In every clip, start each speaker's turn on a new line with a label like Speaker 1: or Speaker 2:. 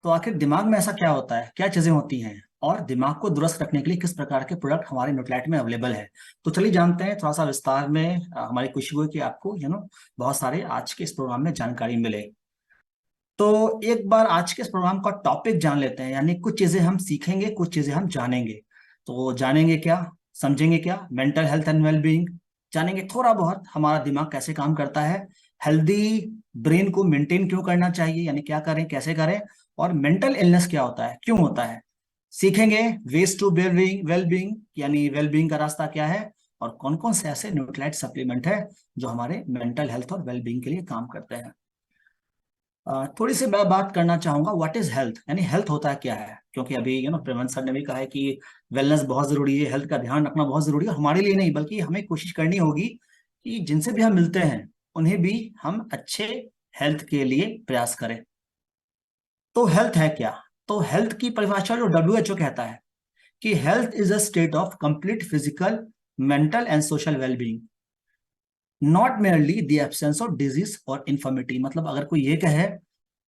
Speaker 1: तो आखिर दिमाग में ऐसा क्या होता है, क्या चीजें होती हैं, और दिमाग को दुरुस्त रखने के लिए किस प्रकार के प्रोडक्ट हमारे न्यूट्लाइट में अवेलेबल है। तो चलिए जानते हैं थोड़ा सा विस्तार में। हमारी कोशिश हुई कि आपको बहुत सारे आज के इस प्रोग्राम में जानकारी मिले। तो एक बार आज के इस प्रोग्राम का टॉपिक जान लेते हैं, यानी कुछ चीजें हम सीखेंगे, कुछ चीजें हम जानेंगे। तो जानेंगे क्या, समझेंगे क्या, मेंटल हेल्थ एंड वेलबींग जानेंगे, थोड़ा बहुत हमारा दिमाग कैसे काम करता है, हेल्दी ब्रेन को मेंटेन क्यों करना चाहिए, यानी क्या करें, कैसे करें, और मेंटल इलनेस क्या होता है, क्यों होता है, सीखेंगे। वेज टू वेलबींग वेलबींग यानी वेलबींग का रास्ता क्या है, और कौन कौन से ऐसे न्यूट्रिएंट सप्लीमेंट है जो हमारे मेंटल हेल्थ और वेलबींग के लिए काम करते हैं। थोड़ी सी मैं बात करना चाहूंगा व्हाट इज हेल्थ, यानी हेल्थ होता है क्या है, क्योंकि अभी प्रेमन सर ने भी कहा है कि वेलनेस बहुत जरूरी है, हेल्थ का ध्यान रखना बहुत जरूरी है, हमारे लिए नहीं बल्कि हमें कोशिश करनी होगी कि जिनसे भी हम मिलते हैं उन्हें भी हम अच्छे हेल्थ के लिए प्रयास करें। तो हेल्थ है क्या, तो हेल्थ की परिभाषा जो WHO कहता है कि health is a state of complete physical, mental and social wellbeing, not merely the absence of disease और इन्फर्मिटी। मतलब अगर कोई ये कहे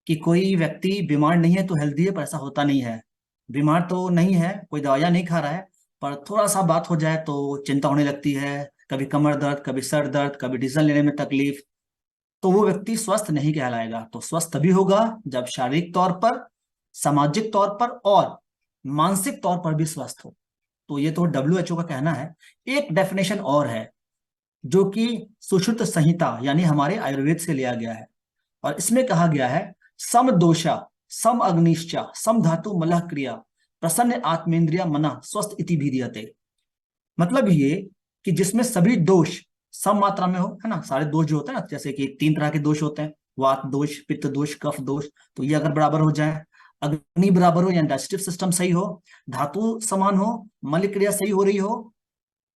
Speaker 1: कि कोई व्यक्ति बीमार नहीं है तो हेल्दी है, पर ऐसा होता नहीं है। बीमार तो नहीं है, कोई दवाइयां नहीं खा रहा है, पर थोड़ा सा बात हो जाए तो चिंता होने लगती है, कभी कमर दर्द, कभी सर दर्द, कभी डिसीजन लेने में तकलीफ, तो वो व्यक्ति स्वस्थ नहीं कहलाएगा। तो स्वस्थ तभी होगा जब शारीरिक तौर पर, सामाजिक तौर पर और मानसिक तौर पर भी स्वस्थ हो। तो ये तो WHO का कहना है। एक डेफिनेशन और है जो कि सुश्रुत संहिता यानी हमारे आयुर्वेद से लिया गया है, और इसमें कहा गया है सम दोषा, सम अग्निश्चा, सम धातु मलह क्रिया, प्रसन्न आत्मेंद्रिया मना स्वस्थ इति विधीयते। मतलब ये कि जिसमें सभी दोष सम मात्रा में हो, है ना, सारे दोष जो होते हैं ना, जैसे कि 3 तरह के दोष होते हैं, वात दोष, पित्त दोष, कफ दोष, तो ये अगर बराबर हो जाए, अग्नि बराबर हो, यानी डाइजेस्टिव सिस्टम सही हो, धातु समान हो, मल क्रिया सही हो रही हो,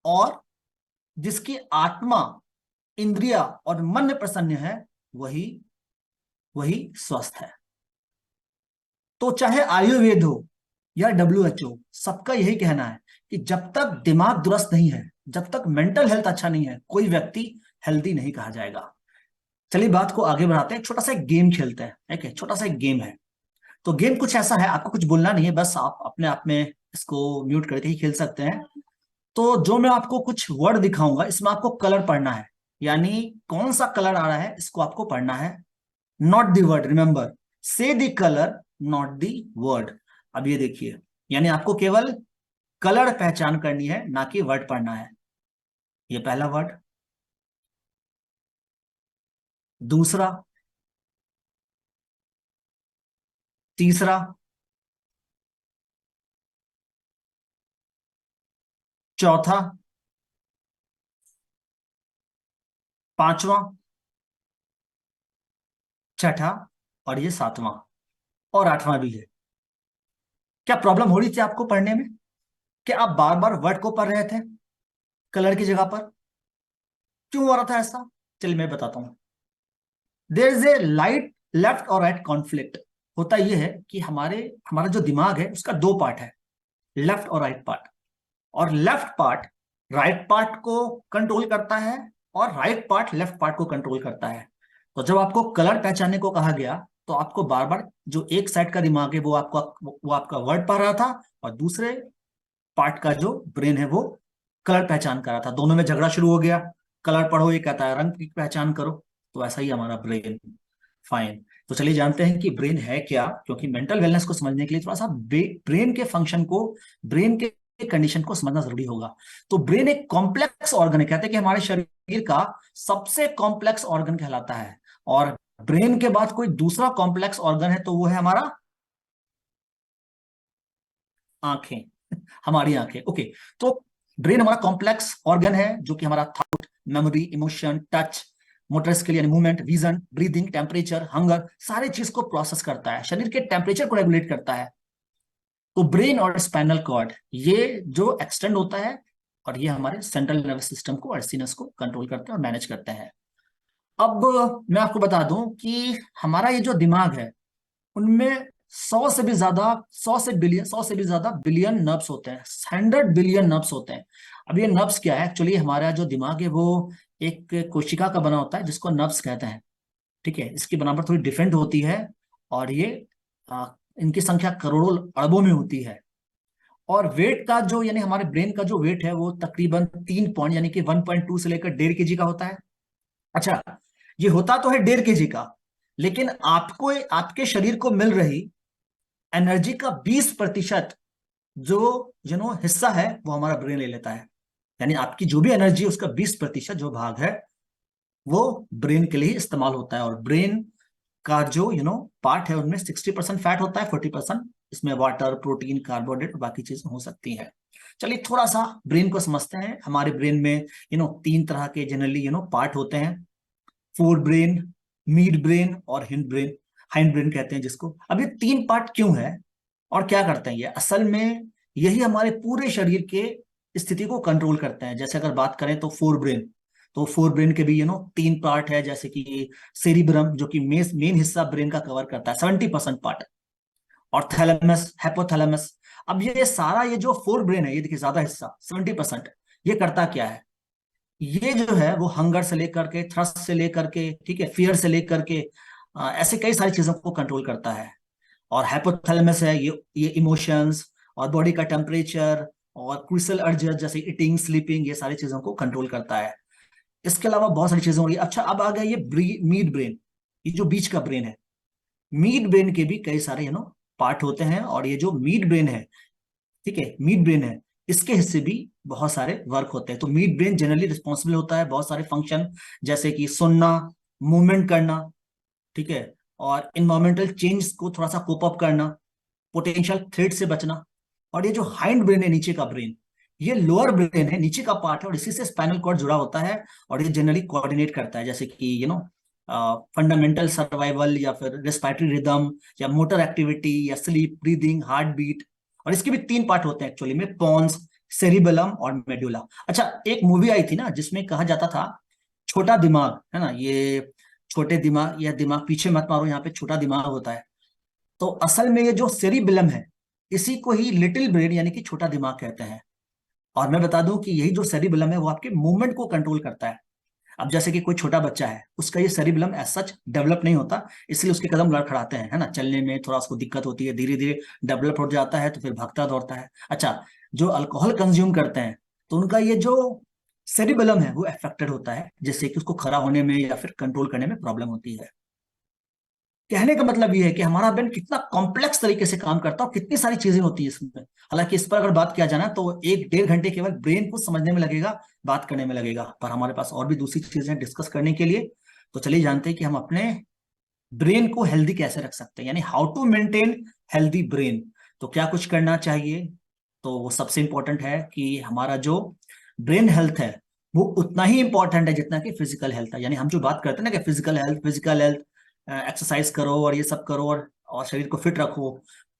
Speaker 1: और जिसकी आत्मा, इंद्रिया और मन में प्रसन्न है, वही वही स्वस्थ है। तो चाहे आयुर्वेद हो या WHO, सबका यही कहना है कि जब तक दिमाग दुरुस्त नहीं है, जब तक मेंटल हेल्थ अच्छा नहीं है, कोई व्यक्ति हेल्दी नहीं कहा जाएगा। चलिए बात को आगे बढ़ाते हैं, छोटा सा एक गेम खेलते हैं। ठीक है, छोटा सा एक गेम है। तो गेम कुछ ऐसा है, आपको कुछ बोलना नहीं है, बस आप अपने आप में इसको म्यूट करके ही खेल सकते हैं। तो जो मैं आपको कुछ वर्ड दिखाऊंगा, इसमें आपको कलर पढ़ना है, यानी कौन सा कलर आ रहा है इसको आपको पढ़ना है। नॉट द वर्ड, रिमेंबर, से the colour not the word. अब ये देखिए, यानी आपको केवल कलर पहचान करनी है, ना कि वर्ड पढ़ना है। ये पहला वर्ड, दूसरा, तीसरा, चौथा, पांचवा, छठा, और ये सातवां, और आठवां भी है। क्या प्रॉब्लम हो रही थी आपको पढ़ने में? क्या आप बार बार वर्ड को पढ़ रहे थे कलर की जगह पर? क्यों हो रहा था ऐसा? चलिए मैं बताता हूं। There is a light left और राइट कॉन्फ्लिक्ट। होता यह है कि हमारे हमारा जो दिमाग है उसका दो पार्ट है, लेफ्ट और राइट पार्ट। और लेफ्ट पार्ट राइट पार्ट को कंट्रोल करता है, और राइट पार्ट लेफ्ट पार्ट को कंट्रोल करता है। तो जब आपको कलर पहचानने को कहा गया, तो आपको बार बार जो एक साइड का दिमाग है वो आपका वर्ड पढ़ रहा था, और दूसरे पार्ट का जो ब्रेन है वो कलर पहचान कर रहा था। दोनों में झगड़ा शुरू हो गया। कलर पढ़ो ये कहता है रंग की पहचान करो। तो ऐसा ही हमारा ब्रेन। फाइन। तो चलिए जानते हैं कि ब्रेन है क्या, क्योंकि मेंटल वेलनेस को समझने के लिए थोड़ा सा ब्रेन के फंक्शन को, ब्रेन के कंडीशन को समझना जरूरी होगा। तो ब्रेन एक कॉम्प्लेक्स ऑर्गन है, कहते हैं कि हमारे शरीर का सबसे कॉम्प्लेक्स ऑर्गन कहलाता है। और ब्रेन के बाद कोई दूसरा कॉम्प्लेक्स ऑर्गन है तो वो है हमारा आंखें। हमारी आंखें, ओके। तो ब्रेन हमारा कॉम्प्लेक्स ऑर्गन है जो कि हमारा thought, memory, emotion, touch, motor skill यानी movement, vision, breathing, temperature, hunger, सारे चीज को प्रोसेस करता है, शरीर के टेम्परेचर को रेगुलेट करता है। तो ब्रेन और स्पाइनल कॉर्ड ये जो एक्सटेंड होता है, और ये हमारे सेंट्रल नर्वस सिस्टम को और सीनस को कंट्रोल करते हैं और मैनेज करते हैं। अब मैं आपको बता दूं कि हमारा ये जो दिमाग है उनमें 100 से भी ज्यादा बिलियन नर्व्स होते हैं, 100 बिलियन नर्व्स होते हैं। अब ये नर्व्स क्या है, एक्चुअली हमारा जो दिमाग है वो एक कोशिका का बना होता है जिसको नर्व्स कहते हैं। ठीक है, इसकी बनावट थोड़ी डिफरेंट होती है, और ये इनकी संख्या करोड़ों अरबों में होती है। और वेट का जो यानी हमारे ब्रेन का जो वेट है वो तकरीबन 3 पॉइंट यानी कि 1.2 से लेकर 1.5 kg का होता है। अच्छा, ये होता तो है 1.5 kg का, लेकिन आपको आपके शरीर को मिल रही एनर्जी का 20% जो हिस्सा है वो हमारा ब्रेन ले लेता है। यानी आपकी जो भी एनर्जी है उसका 20% जो भाग है वो ब्रेन के लिए इस्तेमाल होता है। और ब्रेन का जो पार्ट है उनमें 60% फैट होता है, 40% इसमें वाटर, प्रोटीन, कार्बोहाइड्रेट और बाकी चीजें हो सकती हैं। चलिए थोड़ा सा ब्रेन को समझते हैं। हमारे ब्रेन में 3 तरह के जनरली पार्ट होते हैं, फोर ब्रेन, मिड ब्रेन और हाइंड ब्रेन कहते हैं जिसको। अब ये 3 पार्ट क्यों है और क्या करते हैं ये? असल में यही हमारे पूरे शरीर के स्थिति को कंट्रोल करते हैं। जैसे अगर बात करें तो फोर ब्रेन, तो फोर ब्रेन के भी 3 पार्ट है, जैसे कि सेरिब्रम जो कि मेन हिस्सा ब्रेन का कवर करता है 70% पार्ट, और थैलेमस, हाइपोथैलेमस। अब ये सारा ये जो फोर ब्रेन है, ये देखिए ज्यादा हिस्सा 70%, ये करता क्या है? ये जो है वो हंगर से लेकर के, थ्रस्ट से लेकर के, ठीक है, फियर से लेकर के ऐसे कई सारी चीजों को कंट्रोल करता है। और हाइपोथैलेमस है, ये इमोशंस और बॉडी का टेम्परेचर और क्रूशियल अर्जेस जैसे ईटिंग, स्लीपिंग, ये सारी चीजों को कंट्रोल करता है। इसके अलावा बहुत सारी चीजें हो रही है। अच्छा, अब आ गया ये मिड ब्रेन, ये जो बीच का ब्रेन है। मिड ब्रेन के भी कई सारे पार्ट होते हैं, और ये जो मिड ब्रेन है, ठीक है, मिड ब्रेन है, इसके हिस्से भी बहुत सारे वर्क होते हैं। तो मिड ब्रेन जनरली रिस्पॉन्सिबल होता है बहुत सारे फंक्शन, जैसे कि सुनना, मूवमेंट करना, ठीक है, और इन्वायरमेंटल चेंज को थोड़ा सा कोप अप करना, पोटेंशियल थ्रेट से बचना। और ये जो हाइंड ब्रेन है, नीचे का ब्रेन, ये लोअर ब्रेन है, नीचे का पार्ट है, और इसी से स्पाइनल कॉर्ड जुड़ा होता है। और ये जनरली कोऑर्डिनेट करता है, जैसे कि फंडामेंटल सर्वाइवल, या फिर रेस्पिरेटरी रिदम, या मोटर एक्टिविटी, या स्लीप, ब्रीदिंग, हार्ट बीट। और इसके भी 3 पार्ट होते हैं एक्चुअली में, पॉन्स, सेरिबेलम और मेडुला। अच्छा, एक मूवी आई थी ना जिसमें कहा जाता था छोटा दिमाग है ना, ये छोटे दिमाग या दिमाग पीछे मत मारो, यहाँ पे छोटा दिमाग होता है। तो असल में ये जो सेरिबेलम है, इसी को ही लिटिल ब्रेन यानी कि छोटा दिमाग कहते हैं। और मैं बता दूं कि यही जो सेरिबेलम है वो आपके मूवमेंट को कंट्रोल करता है। अब जैसे कि कोई छोटा बच्चा है, उसका ये सेरिबेलम एज सच डेवलप नहीं होता, इसलिए उसके कदम लड़खड़ाते हैं, है ना, चलने में थोड़ा उसको दिक्कत होती है। धीरे धीरे डेवलप हो जाता है तो फिर भागता दौड़ता है। अच्छा, जो अल्कोहल कंज्यूम करते हैं तो उनका ये जो सेरिबेलम है वो अफेक्टेड होता है, जिससे कि उसको खड़ा होने में या फिर कंट्रोल करने में प्रॉब्लम होती है। कहने का मतलब ये है कि हमारा ब्रेन कितना कॉम्प्लेक्स तरीके से काम करता है और कितनी सारी चीजें होती है इसमें। हालांकि इस पर अगर बात किया जाए ना तो 1-1.5 घंटे केवल ब्रेन को समझने में लगेगा, बात करने में लगेगा, पर हमारे पास और भी दूसरी चीजें डिस्कस करने के लिए। तो चलिए जानते हैं कि हम अपने ब्रेन को हेल्दी कैसे रख सकते हैं, यानी how to maintain healthy brain. तो क्या कुछ करना चाहिए? तो वो सबसे इंपॉर्टेंट है कि हमारा जो ब्रेन हेल्थ है वो उतना ही इंपॉर्टेंट है जितना कि फिजिकल हेल्थ है। यानी हम जो बात करते हैं ना कि फिजिकल हेल्थ, एक्सरसाइज करो और ये सब करो और शरीर को फिट रखो,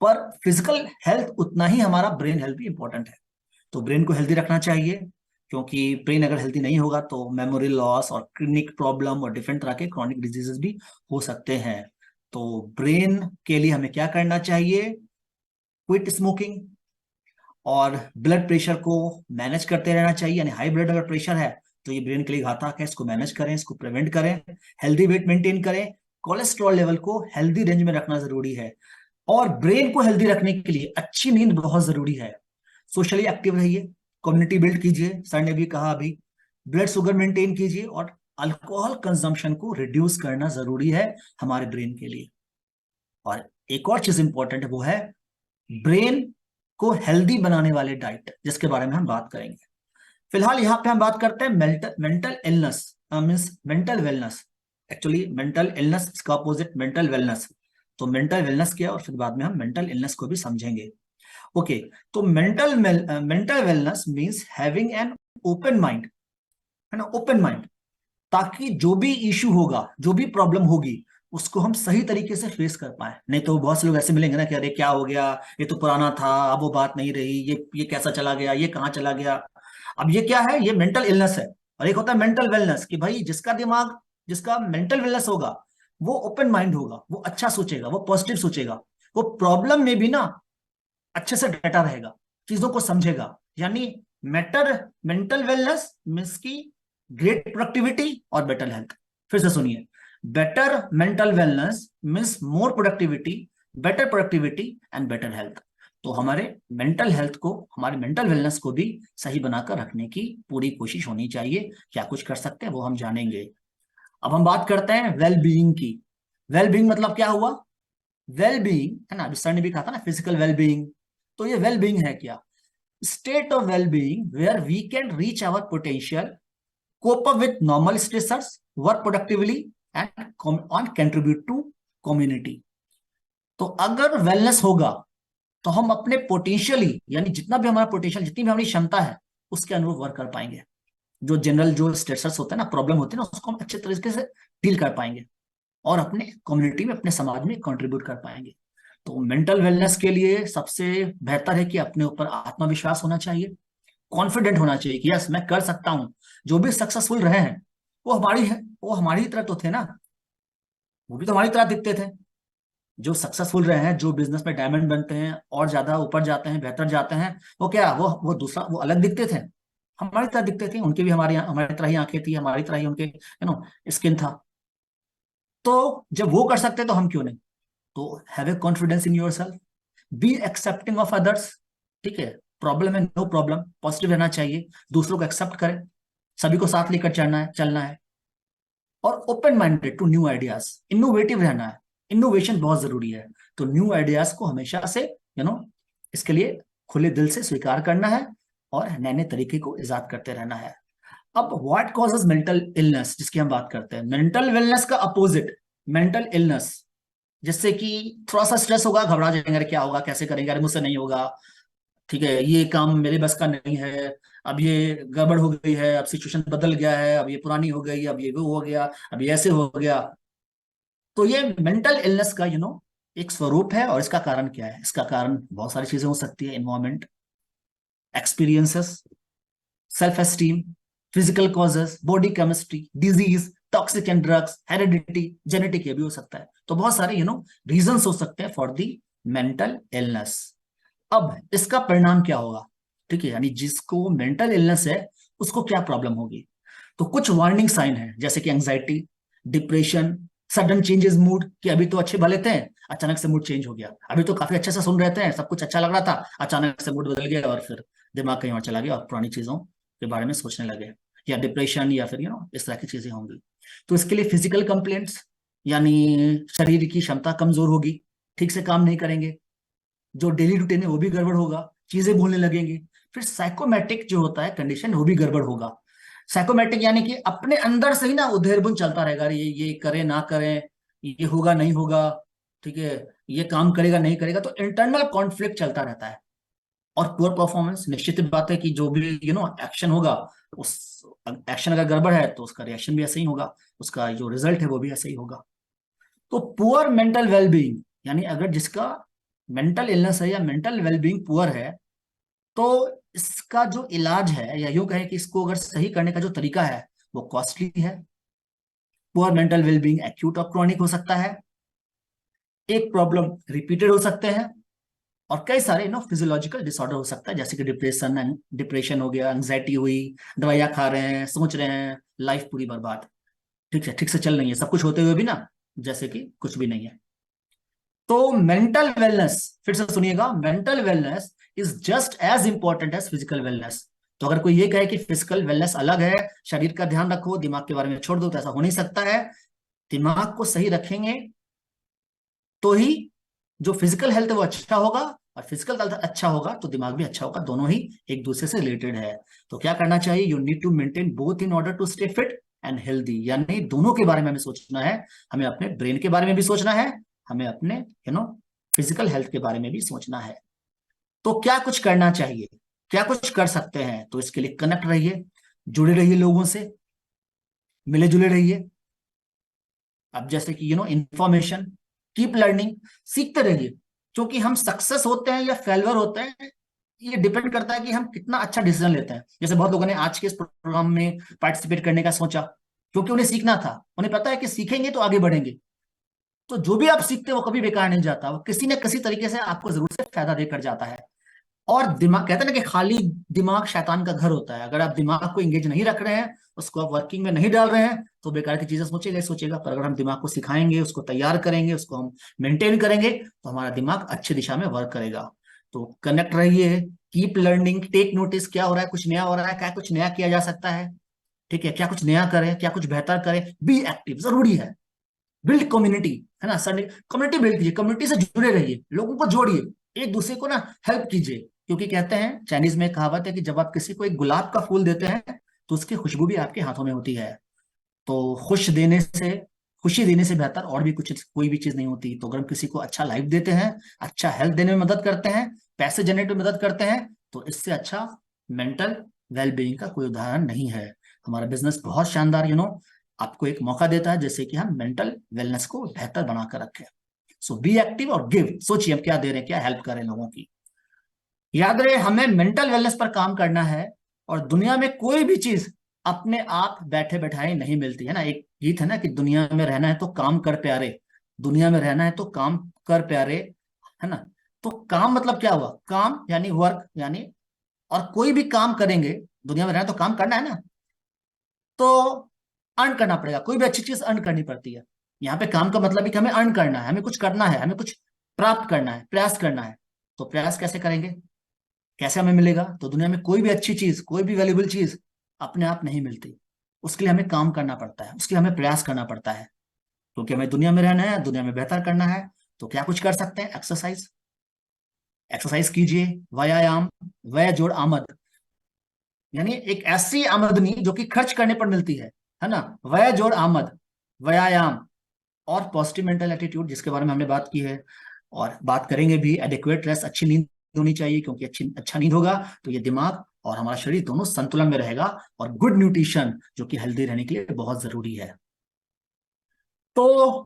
Speaker 1: पर फिजिकल हेल्थ उतना ही हमारा ब्रेन हेल्थ भी इंपॉर्टेंट है। तो ब्रेन को हेल्दी रखना चाहिए, क्योंकि ब्रेन अगर हेल्दी नहीं होगा तो मेमोरी लॉस और क्लिनिक प्रॉब्लम और डिफरेंट तरह के क्रॉनिक डिजीजेस भी हो सकते हैं। तो ब्रेन के लिए हमें क्या करना चाहिए? क्विट स्मोकिंग, और ब्लड प्रेशर को मैनेज करते रहना चाहिए। यानी हाई ब्लड अगर प्रेशर है तो ये ब्रेन के लिए घातक है, इसको मैनेज करें, इसको प्रिवेंट करें। हेल्दी वेट मेंटेन करें, कोलेस्ट्रॉल लेवल को हेल्दी रेंज में रखना जरूरी है। और ब्रेन को हेल्दी रखने के लिए अच्छी नींद बहुत जरूरी है। सोशली एक्टिव रहिए, कम्युनिटी बिल्ड कीजिए, सर ने भी कहा अभी, ब्लड शुगर मेंटेन कीजिए, और अल्कोहल कंजम्पशन को रिड्यूस करना जरूरी है हमारे ब्रेन के लिए। और एक और चीज इंपॉर्टेंट है, वो है ब्रेन को हेल्दी बनाने वाले डाइट, जिसके बारे में हम बात करेंगे। फिलहाल यहाँ पे हम बात करते हैं mental illness, means mental wellness. Actually mental illness इसका अपोजिट मेंटल वेलनेस। तो मेंटल वेलनेस क्या है, और फिर बाद में हम मेंटल इलनेस को भी समझेंगे। ओके, तो mental wellness means having an open mind, है ना, ओपन माइंड, ताकि जो भी इशू होगा, जो भी प्रॉब्लम होगी, उसको हम सही तरीके से फेस कर पाए। नहीं तो बहुत से लोग ऐसे मिलेंगे ना कि अरे क्या हो गया, ये तो पुराना था, अब वो बात नहीं रही, ये कैसा चला गया, ये कहाँ चला गया। अब ये क्या है? ये मेंटल इलनेस है। और एक होता है मेंटल वेलनेस, कि भाई जिसका मेंटल वेलनेस होगा वो ओपन माइंड होगा, वो अच्छा सोचेगा, वो पॉजिटिव सोचेगा, वो प्रॉब्लम में भी ना अच्छे से डटा रहेगा, चीजों को समझेगा। यानी मेटर मेंटल वेलनेस मीन्स की ग्रेट प्रोडक्टिविटी और बेटर हेल्थ। फिर से सुनिए, better mental wellness means more productivity, better productivity and better health. तो हमारे मेंटल हेल्थ को, हमारे मेंटल वेलनेस को भी सही बनाकर रखने की पूरी कोशिश होनी चाहिए। क्या कुछ कर सकते हैं वो हम जानेंगे। अब हम बात करते हैं वेल बीइंग की। वेल बीइंग मतलब क्या हुआ? वेल बीइंग है ना, अभी सर ने भी कहा था ना फिजिकल वेल बीइंग। तो ये वेल बीइंग है क्या? State of well being where we can reach our potential, cope up with normal stressors, work productively and contribute to community। तो अगर वेलनेस होगा तो हम अपने पोटेंशियली, यानी जितना भी हमारा पोटेंशियल, जितनी भी हमारी क्षमता है उसके अनुरूप वर्क कर पाएंगे। जो जनरल जो स्ट्रेसर्स होते हैं ना, प्रॉब्लम होती है ना, उसको हम अच्छे तरीके से डील कर पाएंगे और अपने कम्युनिटी में, अपने समाज में कंट्रीब्यूट कर पाएंगे। तो मेंटल वेलनेस के लिए सबसे बेहतर है कि अपने ऊपर आत्मविश्वास होना चाहिए, कॉन्फिडेंट होना चाहिए कि यस मैं कर सकता हूं। जो भी सक्सेसफुल रहे हैं वो हमारी ही तरह तो थे ना, वो भी तो हमारी तरह दिखते थे। जो सक्सेसफुल रहे हैं, जो बिजनेस में डायमंड बनते हैं और ज्यादा ऊपर जाते हैं, बेहतर जाते हैं, वो क्या, वो दूसरा, वो अलग दिखते थे, हमारी तरह दिखते थे। उनकी भी हमारी तरह ही आंखें थी, हमारी तरह ही उनके स्किन था। तो जब वो कर सकते तो हम क्यों नहीं? तो have a confidence in yourself, be accepting of others. ठीक है, प्रॉब्लम है, नो प्रॉब्लम, पॉजिटिव रहना चाहिए, दूसरों को एक्सेप्ट करें, सभी को साथ लेकर चलना है। और open minded to new ideas, innovative रहना है। इनोवेशन बहुत जरूरी है। तो न्यू आइडियाज को हमेशा से इसके लिए खुले दिल से स्वीकार करना है और नए नए तरीके को इजाद करते रहना है। अब व्हाट कॉजेज मेंटल इलनेस, जिसकी हम बात करते हैं, मेंटल वेलनेस का अपोजिट मेंटल इलनेस। जिससे कि थोड़ा सा स्ट्रेस होगा, घबरा जाएंगे, अरे क्या होगा, कैसे करेंगे, अरे मुझसे नहीं होगा, ठीक है, ये काम मेरे बस का नहीं है, अब ये गड़बड़ हो गई है, अब सिचुएशन बदल गया है, अब ये पुरानी हो गई, अब ये वो हो गया, अब ये ऐसे हो गया। तो ये मेंटल इलनेस का एक स्वरूप है। और इसका कारण क्या है? इसका कारण बहुत सारी चीजें हो सकती है। Environment, experiences, self esteem, physical causes, body chemistry, disease, toxic and drugs, heredity, genetic, ये भी हो सकता है। तो बहुत सारे रीजंस हो सकते हैं फॉर दी मेंटल इलनेस। अब इसका परिणाम क्या होगा? ठीक है, यानी जिसको मेंटल इलनेस है उसको क्या प्रॉब्लम होगी? तो कुछ वार्निंग साइन है, जैसे कि anxiety, depression, sudden changes mood, कि अभी तो अच्छे भले थे, अचानक से मूड चेंज हो गया, अभी तो काफी अच्छे से सुन रहे थे, सब कुछ अच्छा लग रहा था, अचानक से मूड बदल गया और फिर दिमाग कहीं और चला गया और पुरानी चीजों के बारे में सोचने लगे। या डिप्रेशन, या फिर इस तरह की चीजें होंगी। तो इसके लिए फिजिकल कंप्लेंट्स, यानी शरीर की क्षमता कमजोर होगी, ठीक से काम नहीं करेंगे, जो डेली रूटीन है वो भी गड़बड़ होगा, चीजें भूलने लगेंगे। फिर साइकोमेटिक जो होता है कंडीशन, वो भी गड़बड़ होगा। साइकोमेटिक यानी कि अपने अंदर से ही ना उधेर बुन चलता रहेगा, अरे ये करें ना करें, ये होगा नहीं होगा, ठीक है, ये काम करेगा नहीं करेगा, तो इंटरनल कॉन्फ्लिक्ट चलता रहता है। और पुअर परफॉर्मेंस, निश्चित बात है कि जो भी एक्शन होगा, उस एक्शन अगर गड़बड़ है तो उसका रिएक्शन भी ऐसे ही होगा, उसका जो रिजल्ट है वो भी ऐसे ही होगा। तो पुअर मेंटल वेलबींग, यानी अगर जिसका मेंटल इलनेस है या मेंटल वेलबींग पुअर है, तो इसका जो इलाज है, या यूं कहें कि इसको अगर सही करने का जो तरीका है वो कॉस्टली है। पुअर मेंटल वेलबींग एक्यूट और क्रॉनिक हो सकता है, एक प्रॉब्लम रिपीटेड हो सकते हैं, और कई सारे फिजियोलॉजिकल डिसऑर्डर हो सकता है, जैसे कि डिप्रेशन हो गया, एंग्जाइटी हुई, दवाइयां खा रहे हैं, सोच रहे हैं, लाइफ पूरी बर्बाद, ठीक है, ठीक से चल नहीं है, सब कुछ होते हुए भी ना जैसे कि कुछ भी नहीं है। तो मेंटल वेलनेस, फिर से सुनिएगा, mental wellness is just as important as physical wellness. तो अगर कोई ये कहे कि फिजिकल वेलनेस अलग है, शरीर का ध्यान रखो, दिमाग के बारे में छोड़ दो, तो ऐसा हो नहीं सकता है। दिमाग को सही रखेंगे तो ही जो फिजिकल हेल्थ है वो अच्छा होगा, और फिजिकल हेल्थ अच्छा होगा तो दिमाग भी अच्छा होगा, दोनों ही एक दूसरे से रिलेटेड है। तो क्या करना चाहिए? You need to maintain both in order to stay fit and healthy, यानी दोनों के बारे में हमें सोचना है। हमें अपने ब्रेन के बारे में भी सोचना है, हमें अपने फिजिकल हेल्थ के बारे में भी सोचना है। तो क्या कुछ करना चाहिए, क्या कुछ कर सकते हैं? तो इसके लिए कनेक्ट रहिए, जुड़े रहिए लोगों से, मिले जुले रहिए। अब जैसे कि इंफॉर्मेशन, कीप लर्निंग, सीखते रहिए, क्योंकि हम सक्सेस होते हैं या फेलवर होते हैं, ये डिपेंड करता है कि हम कितना अच्छा डिसीजन लेते हैं। जैसे बहुत लोगों ने आज के इस प्रोग्राम में पार्टिसिपेट करने का सोचा, क्योंकि उन्हें सीखना था, उन्हें पता है कि सीखेंगे तो आगे बढ़ेंगे। तो जो भी आप सीखते हैं वो कभी बेकार नहीं जाता, वो किसी न किसी तरीके से आपको जरूर से फायदा देकर जाता है। और दिमाग, कहते हैं ना कि खाली दिमाग शैतान का घर होता है। अगर आप दिमाग को एंगेज नहीं रख रहे हैं, उसको आप वर्किंग में नहीं डाल रहे हैं, तो बेकार की चीजें सोचेगा सोचेगा। पर अगर हम दिमाग को सिखाएंगे, उसको तैयार करेंगे, उसको हम मेंटेन करेंगे, तो हमारा दिमाग अच्छी दिशा में वर्क करेगा। तो कनेक्ट रहिए, कीप लर्निंग, टेक नोटिस, क्या हो रहा है, कुछ नया हो रहा है, क्या कुछ नया किया जा सकता है। ठीक है, क्या कुछ नया करें, क्या कुछ बेहतर करें। बी एक्टिव, जरूरी है। बिल्ड कम्युनिटी, है ना सर, कम्युनिटी बिल्ड कीजिए, कम्युनिटी से जुड़े रहिए, लोगों को जोड़िए, एक दूसरे को ना हेल्प कीजिए। क्योंकि कहते हैं, चाइनीज में एक कहावत है कि जब आप किसी को एक गुलाब का फूल देते हैं, तो उसकी खुशबू भी आपके हाथों में होती है। तो खुशी देने से बेहतर और भी कुछ, कोई भी चीज नहीं होती। तो अगर हम किसी को अच्छा लाइफ देते हैं, अच्छा हेल्थ देने में मदद करते हैं, पैसे जनरेट में मदद करते हैं, तो इससे अच्छा मेंटल वेलबींग का कोई उदाहरण नहीं है। हमारा बिजनेस बहुत शानदार आपको एक मौका देता है, जैसे कि हम मेंटल वेलनेस को बेहतर बनाकर रखें। सो बी एक्टिव और गिव, सोचिए हम क्या दे रहे हैं, क्या हेल्प कर रहे हैं लोगों की। याद रहे, हमें मेंटल वेलनेस पर काम करना है। और दुनिया में कोई भी चीज अपने आप बैठे बैठाए नहीं मिलती है ना। एक गीत है ना कि दुनिया में रहना है तो काम कर प्यारे, दुनिया में रहना है तो काम कर प्यारे, है ना। तो काम मतलब क्या हुआ, काम यानी वर्क यानी, और कोई भी काम करेंगे, दुनिया में रहना तो काम करना है ना, तो अर्न करना पड़ेगा। कोई भी अच्छी चीज अर्न करनी पड़ती है। यहाँ पे काम का मतलब है कि हमें अर्न करना है, हमें कुछ करना है, हमें कुछ प्राप्त करना है, प्रयास करना है। तो प्रयास कैसे करेंगे, कैसे हमें मिलेगा। तो दुनिया में कोई भी अच्छी चीज, कोई भी वैल्यूबल चीज अपने आप नहीं मिलती। उसके लिए हमें काम करना पड़ता है, उसके लिए हमें प्रयास करना पड़ता है। क्योंकि हमें दुनिया में रहना है, दुनिया में बेहतर करना है। तो क्या कुछ कर सकते हैं, एक्सरसाइज, एक्सरसाइज कीजिए। व्यायाम, व्यय जोड़ आमद, यानी एक ऐसी आमदनी जो कि खर्च करने पर मिलती है ना। व्यय जोड़ आमद, व्यायाम, और पॉजिटिव मेंटल एटीट्यूड, जिसके बारे में हमने बात की है और बात करेंगे भी। एडिक्वेट रेस्ट, अच्छी नींद होनी चाहिए, क्योंकि अच्छा नींद होगा तो ये दिमाग और हमारा शरीर दोनों संतुलन में रहेगा। और गुड न्यूट्रिशन, जो कि हेल्दी रहने के लिए बहुत जरूरी है। तो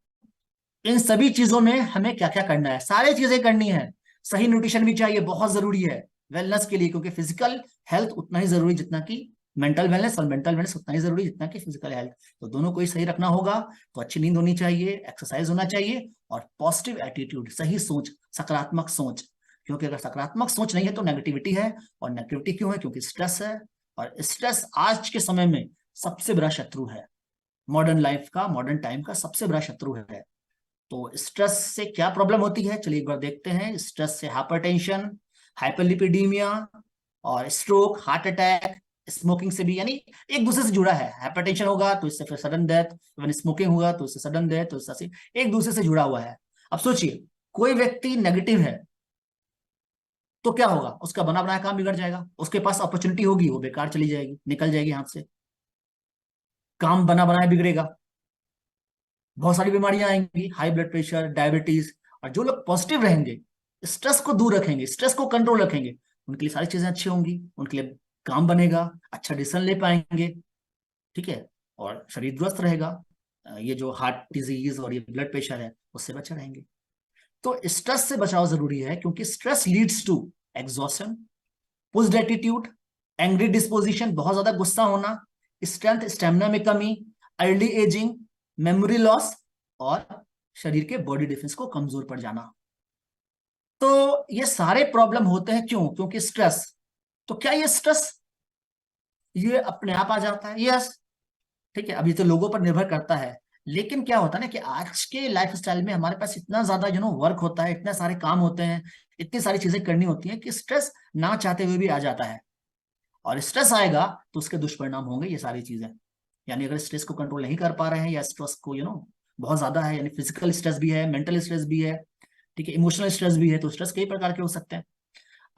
Speaker 1: इन सभी चीजों में हमें क्या क्या करना है, सारी चीजें करनी है। सही न्यूट्रिशन भी चाहिए, बहुत जरूरी है वेलनेस के लिए। क्योंकि फिजिकल हेल्थ उतना ही जरूरी जितना कि मेंटल वेलनेस, और मेंटल वेलनेस उतना ही जरूरी जितना कि फिजिकल हेल्थ। तो दोनों को ही सही रखना होगा। तो अच्छी नींद होनी चाहिए, एक्सरसाइज होना चाहिए, और पॉजिटिव एटीट्यूड, सही सोच, सकारात्मक सोच। क्योंकि अगर सकारात्मक सोच नहीं है तो नेगेटिविटी है। और नेगेटिविटी क्यों है, क्योंकि स्ट्रेस है। और स्ट्रेस आज के समय में सबसे बड़ा शत्रु है। मॉडर्न लाइफ का, मॉडर्न टाइम का सबसे बड़ा शत्रु है। तो स्ट्रेस से क्या प्रॉब्लम होती है, चलिए एक बार देखते हैं। स्ट्रेस से हाइपरटेंशन, हाइपरलिपिडीमिया, और स्ट्रोक, हार्ट अटैक, स्मोकिंग से भी, यानी एक दूसरे से जुड़ा है। हाइपरटेंशन होगा तो इससे फिर सडन डेथ, इवन स्मोकिंग होगा तो इससे सडन डेथ, तो इससे एक दूसरे से जुड़ा हुआ है। अब सोचिए, कोई व्यक्ति नेगेटिव है तो क्या होगा, उसका बना बनाया काम बिगड़ जाएगा। उसके पास अपॉर्चुनिटी होगी, वो बेकार चली जाएगी, निकल जाएगी हाथ से। काम बना बनाया बिगड़ेगा, बहुत सारी बीमारियां आएंगी, हाई ब्लड प्रेशर, डायबिटीज। और जो लोग पॉजिटिव रहेंगे, स्ट्रेस को दूर रखेंगे, स्ट्रेस को कंट्रोल रखेंगे, उनके लिए सारी चीजें अच्छी होंगी, उनके लिए काम बनेगा, अच्छा डिसीजन ले पाएंगे। ठीक है, और शरीर दुरुस्त रहेगा। ये जो हार्ट डिजीज और ये ब्लड प्रेशर है, उससे बचे रहेंगे। तो स्ट्रेस से बचाव जरूरी है, क्योंकि stress leads to exhaustion, puzzled attitude, angry disposition, बहुत ज्यादा गुस्सा होना, स्ट्रेंथ स्टेमिना में कमी, अर्ली एजिंग, मेमोरी लॉस, और शरीर के बॉडी डिफेंस को कमजोर पड़ जाना। तो ये सारे प्रॉब्लम होते हैं क्यों, क्योंकि स्ट्रेस। तो क्या ये स्ट्रेस ये अपने आप आ जाता है, यस। ठीक है, अभी तो लोगों पर निर्भर करता है। लेकिन क्या होता है ना कि आज के लाइफ स्टाइल में हमारे पास इतना ज्यादा वर्क होता है, इतने सारे काम होते हैं, इतनी सारी चीजें करनी होती हैं, कि स्ट्रेस ना चाहते हुए भी आ जाता है। और स्ट्रेस आएगा तो उसके दुष्परिणाम होंगे ये सारी चीजें। यानी अगर स्ट्रेस को कंट्रोल नहीं कर पा रहे हैं, या स्ट्रेस को बहुत ज्यादा है, यानी फिजिकल स्ट्रेस भी है, मेंटल स्ट्रेस भी है, ठीक है, इमोशनल स्ट्रेस भी है। तो स्ट्रेस कई प्रकार के हो सकते हैं।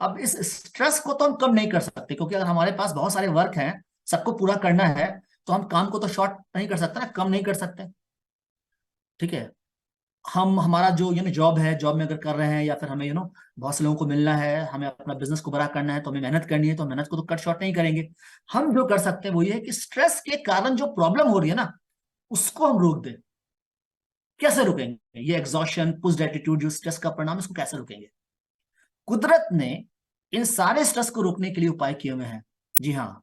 Speaker 1: अब इस स्ट्रेस को तो हम कम नहीं कर सकते, क्योंकि अगर हमारे पास बहुत सारे वर्क हैं, सबको पूरा करना है, तो हम काम को तो शॉर्ट नहीं कर सकते ना, कम नहीं कर सकते। ठीक है, हम हमारा जो जॉब है, जॉब में अगर कर रहे हैं, या फिर हमें बहुत से लोगों को मिलना है, हमें अपना बिजनेस को बड़ा करना है, तो हमें मेहनत करनी है, तो मेहनत को तो कट शॉर्ट नहीं करेंगे। हम जो कर सकते हैं वो ये है कि स्ट्रेस के कारण जो प्रॉब्लम हो रही है ना, उसको हम रोक दें। कैसे रुकेंगे ये एग्जॉशन, पुस्ड एटीट्यूड, जो स्ट्रेस का परिणाम है, इसको कैसे रुकेंगे। कुदरत ने इन सारे स्ट्रेस को रोकने के लिए उपाय किए हुए हैं। जी हाँ,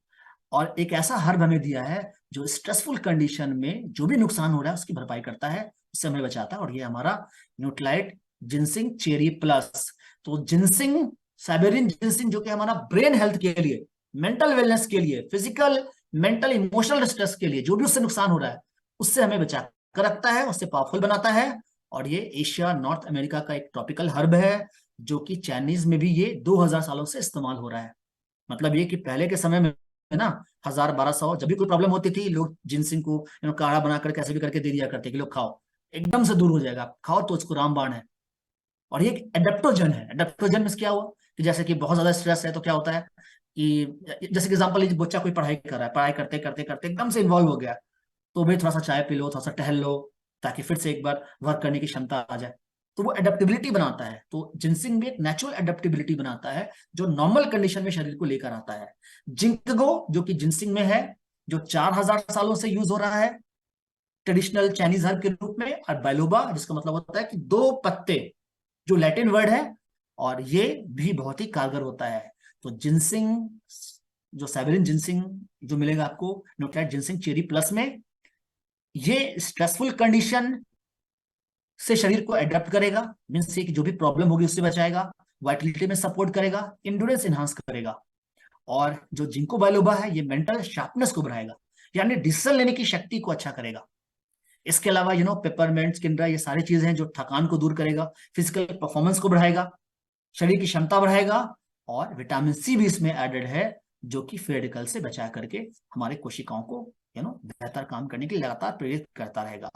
Speaker 1: और एक ऐसा हर्ब हमें दिया है जो स्ट्रेसफुल कंडीशन में जो भी नुकसान हो रहा है उसकी भरपाई करता है, उससे हमें बचाता है। और ये हमारा न्यूट्राइट जिनसिंग चेरी प्लस। तो जिनसिंग साइबेरियन जिनसिंग जो कि हमारा ब्रेन हेल्थ के लिए, मेंटल वेलनेस के लिए, फिजिकल मेंटल इमोशनल स्ट्रेस के लिए जो भी उससे नुकसान हो रहा है उससे हमें बचा कर रखता है, उससे पावरफुल बनाता है। और ये एशिया नॉर्थ अमेरिका का एक ट्रॉपिकल हर्ब है जो कि चाइनीज में भी ये 2000 सालों से इस्तेमाल हो रहा है। मतलब ये कि पहले के समय में ना 1000 1200 जब भी कोई प्रॉब्लम होती थी लोग जिनसिंग को काढ़ा बनाकर कैसे भी करके दे दिया करते कि लोग खाओ, एकदम से दूर हो जाएगा, खाओ तो उसको रामबाण है। और ये एक एडेप्टोजन है। एडेप्टोजन में क्या हुआ कि जैसे कि बहुत ज्यादा स्ट्रेस है तो क्या होता है कि जैसे कि एग्जाम्पल लीजिए, बच्चा कोई पढ़ाई कर रहा है, पढ़ाई करते करते करते एकदम से इन्वॉल्व हो गया, तो भाई थोड़ा सा चाय पी लो, थोड़ा सा टहल लो, ताकि फिर से एक बार वर्क करने की क्षमता आ जाए। तो वो एडेप्टेबिलिटी बनाता है। तो जिनसिंग भी एक नेचुरल एडेप्टेबिलिटी बनाता है जो नॉर्मल कंडीशन में शरीर को लेकर आता है। जिंकगो जो कि जिनसिंग में है, जो 4000 सालों से यूज हो रहा है ट्रेडिशनल चाइनीज हर्ब के रूप में, और बाइलोबा जिसका मतलब होता है कि दो पत्ते, जो लैटिन वर्ड है, और ये भी बहुत ही कारगर होता है। तो जिनसिंग, जो साइबेरियन जिनसिंग जो मिलेगा आपको न्यूक्लियर जिनसिंग चेरी प्लस में, ये स्ट्रेसफुल कंडीशन से शरीर को एडेप्ट करेगा, मीन्स कि जो भी प्रॉब्लम होगी उससे बचाएगा, वाइटलिटी में सपोर्ट करेगा, इंड्योरेंस इनहांस करेगा। और जो जिंको बाइलोबा है ये मेंटल शार्पनेस को बढ़ाएगा, यानी डिसीजन लेने की शक्ति को अच्छा करेगा। इसके अलावा पेपरमेंट स्किनरा, ये सारी चीजें हैं जो थकान को दूर करेगा, फिजिकल परफॉर्मेंस को बढ़ाएगा, शरीर की क्षमता बढ़ाएगा। और विटामिन सी भी इसमें एडेड है जो कि फ्री रेडिकल से बचा करके हमारे कोशिकाओं को बेहतर काम करने के लिए लगातार प्रेरित करता रहेगा।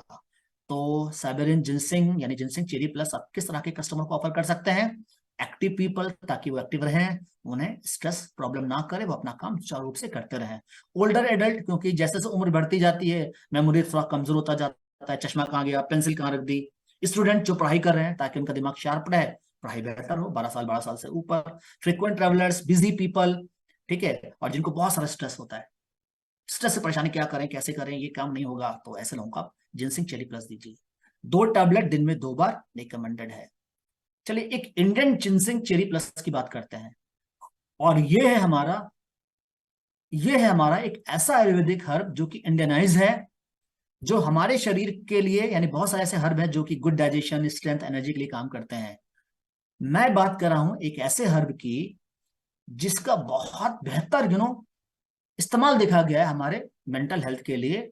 Speaker 1: तो साइबेरियन जिनसिंग यानी जिनसिंग चेरी प्लस आप किस तरह के कस्टमर को ऑफर कर सकते हैं? एक्टिव पीपल, ताकि वो एक्टिव रहें, उन्हें स्ट्रेस प्रॉब्लम ना करे, वो अपना काम सुचारू रूप से करते रहें। ओल्डर एडल्ट, क्योंकि जैसे जैसे उम्र बढ़ती जाती है मेमोरी थोड़ा कमजोर होता जाता है, चश्मा कहाँ गया, पेंसिल कहाँ रख दी। स्टूडेंट जो पढ़ाई कर रहे हैं ताकि उनका दिमाग शार्प रहे, पढ़ाई बेहतर हो, 12 साल से ऊपर। फ्रीक्वेंट ट्रेवलर्स, बिजी पीपल, ठीक है, और जिनको बहुत सारा स्ट्रेस होता है, स्ट्रेस से परेशानी, क्या करें कैसे करें, ये काम नहीं होगा, तो ऐसे लोगों को आप जिनसिंग चेरी प्लस दीजिए। 2 टैबलेट दिन में 2 बार रिकमेंडेड है। चलिए एक इंडियन जिनसिंग चेरी प्लस की बात करते हैं। और ये है हमारा एक ऐसा आयुर्वेदिक हर्ब जो कि इंडियनाइज है, जो हमारे शरीर के लिए, यानी बहुत सारे ऐसे हर्ब है जो कि गुड डाइजेशन, स्ट्रेंथ, एनर्जी के लिए काम करते हैं। मैं बात कर रहा हूं एक ऐसे हर्ब की जिसका बहुत बेहतर इस्तेमाल देखा गया है हमारे मेंटल हेल्थ के लिए,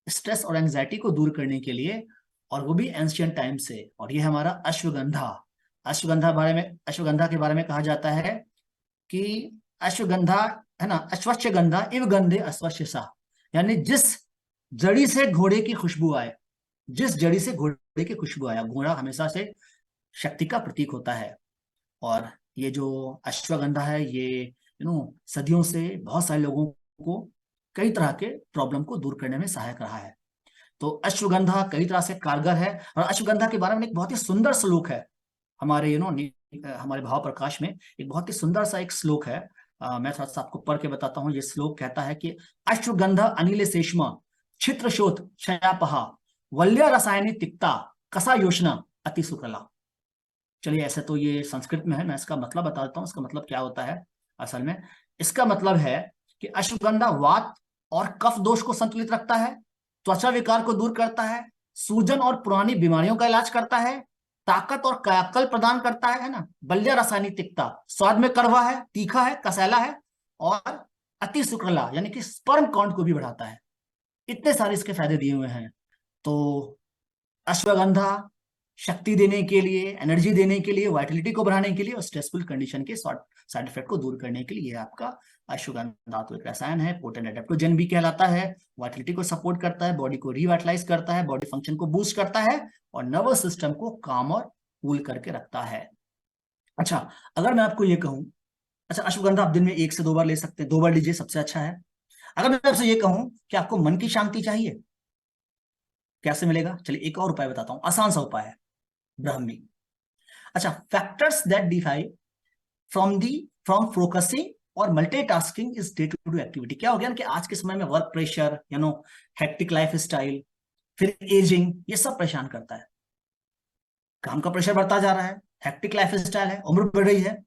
Speaker 1: स्ट्रेस और एंजाइटी को दूर करने के लिए, और वो भी एंशियंट टाइम से। और ये हमारा अश्वगंधा। अश्वगंधा के बारे में कहा जाता है कि अश्वगंधा है ना, अश्वत्थगंधा इव गंधे अश्वस्य सा, यानी जिस जड़ी से घोड़े की खुशबू आए, जिस जड़ी से घोड़े की खुशबू आया, घोड़ा हमेशा से शक्ति का प्रतीक होता है। और ये जो अश्वगंधा है ये सदियों से बहुत सारे लोगों को कई तरह के प्रॉब्लम को दूर करने में सहायक रहा है। तो अश्वगंधा कई तरह से कारगर है। और अश्वगंधा के बारे में एक बहुत ही सुंदर श्लोक है हमारे हमारे भाव प्रकाश में, एक बहुत ही सुंदर सा एक श्लोक है। मैं थोड़ा सा आपको पढ़ के बताता हूँ। ये श्लोक कहता है कि अश्वगंधा अनिल शेषमा छित्रशोथ क्षयापहा वल्य रसायनी तिक्ता कसा योजना अति सुकला। चलिए, ऐसे तो ये संस्कृत में है, मैं इसका मतलब बता देता हूँ इसका मतलब क्या होता है। असल में इसका मतलब है कि अश्वगंधा वात और कफ दोष को संतुलित रखता है, त्वचा विकार को दूर करता है, सूजन और पुरानी बीमारियों का इलाज करता है, ताकत और कायाकल्प प्रदान करता है ना, बल्य रासायनिक तिक्ता, स्वाद में कड़वा है, तीखा है, कसैला है, और अति सुकला यानी कि स्पर्म काउंट को भी बढ़ाता है। इतने सारे इसके फायदे दिए हुए हैं। तो अश्वगंधा शक्ति देने के लिए, एनर्जी देने के लिए, वाइटलिटी को बढ़ाने के लिए, और स्ट्रेसफुल कंडीशन के साइड इफेक्ट को दूर करने के लिए आपका अश्वगंधा तो एक रसायन है, पोटेंट एडेप्टोजन भी कहलाता है, वाइटलिटी को सपोर्ट करता है, बॉडी को रिवाइटलाइज करता है, बॉडी फंक्शन को बूस्ट करता है, और नर्वस सिस्टम को काम और कूल करके रखता है। अच्छा, अगर मैं आपको ये कहूं, अच्छा अश्वगंधा आप दिन में 1 से 2 बार ले सकते हैं, 2 बार लीजिए सबसे अच्छा है। अगर मैं आपसे ये कहूं कि आपको मन की शांति चाहिए, कैसे मिलेगा? चलिए एक और उपाय बताता हूं, आसान सा उपाय है, ब्राह्मी। अच्छा, factors that defy from focusing और multitasking is day to day activity. क्या हो गया कि आज के समय में work pressure, hectic life style, फिर एजिंग, ये सब परेशान करता है। काम का प्रेशर बढ़ता जा रहा है, हेक्टिक लाइफ स्टाइल है, उम्र बढ़ रही है,